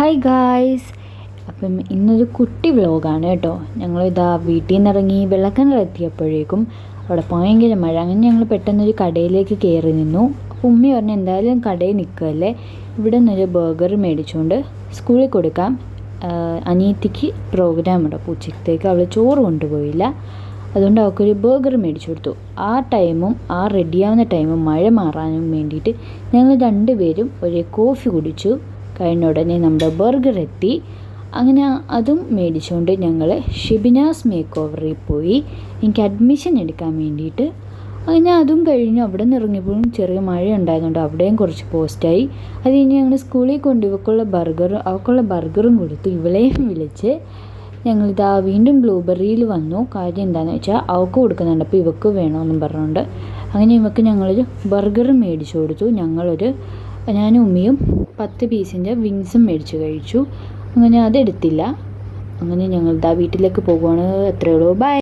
Hi guys. അപ്പം ഇന്നൊരു കുട്ടി വ്ലോഗാണ് കേട്ടോ. ഞങ്ങളിതാ വീട്ടിൽ നിന്ന് ഇറങ്ങി വെള്ളക്കിണറെത്തിയപ്പോഴേക്കും അവിടെ ഭയങ്കര മഴ. അങ്ങനെ ഞങ്ങൾ പെട്ടെന്നൊരു കടയിലേക്ക് കയറി നിന്നു. അപ്പോൾ ഉമ്മി പറഞ്ഞു എന്തായാലും കടയിൽ നിൽക്കുകയല്ലേ, ഇവിടെ നിന്നൊരു ബർഗർ മേടിച്ചുകൊണ്ട് സ്കൂളിൽ കൊടുക്കാം. അനിയത്തിക്ക് പ്രോഗ്രാമുണ്ട്, അപ്പോൾ ഉച്ചത്തേക്ക് അവൾ ചോറ് കൊണ്ടുപോയില്ല, അതുകൊണ്ട് അവൾക്കൊരു ബർഗർ മേടിച്ചു കൊടുത്തു. ആ ടൈമും ആ റെഡിയാവുന്ന ടൈമും മഴ മാറാനും വേണ്ടിയിട്ട് ഞങ്ങൾ രണ്ടുപേരും ഒരു കോഫി കുടിച്ചു. കഴിഞ്ഞ ഉടനെ നമ്മുടെ ബർഗർ എത്തി. അങ്ങനെ അതും മേടിച്ചുകൊണ്ട് ഞങ്ങൾ ഷിബിനാസ് മേക്ക് ഓവറിൽ പോയി എനിക്ക് അഡ്മിഷൻ എടുക്കാൻ വേണ്ടിയിട്ട്. അങ്ങനെ അതും കഴിഞ്ഞ് അവിടെ നിന്ന് ഇറങ്ങിയപ്പോഴും ചെറിയ മഴ ഉണ്ടായതുകൊണ്ട് അവിടെയും കുറച്ച് പോസ്റ്റായി. അത് കഴിഞ്ഞ് ഞങ്ങൾ സ്കൂളിൽ കൊണ്ട് അവൾക്കുള്ള ബർഗറും കൊടുത്തു. ഇവളെയും വിളിച്ച് ഞങ്ങളിതാ വീണ്ടും ബ്ലൂബെറിയിൽ വന്നു. കാര്യം എന്താണെന്ന് വെച്ചാൽ അവൾക്ക് കൊടുക്കുന്നുണ്ട്, അപ്പോൾ ഇവക്ക് വേണമെന്നും പറഞ്ഞുകൊണ്ട് അങ്ങനെ ഇവക്ക് ഞങ്ങളൊരു ബർഗർ മേടിച്ചു കൊടുത്തു. ഞാനും ഉമ്മിയും 10 പീസിൻ്റെ വിങ്സും മേടിച്ച് കഴിച്ചു. അങ്ങനെ അതെടുത്തില്ല. അങ്ങനെ ഞങ്ങൾ വീട്ടിലേക്ക് പോകുവാണ്. അത്രയേ ഉള്ളൂ. ബൈ.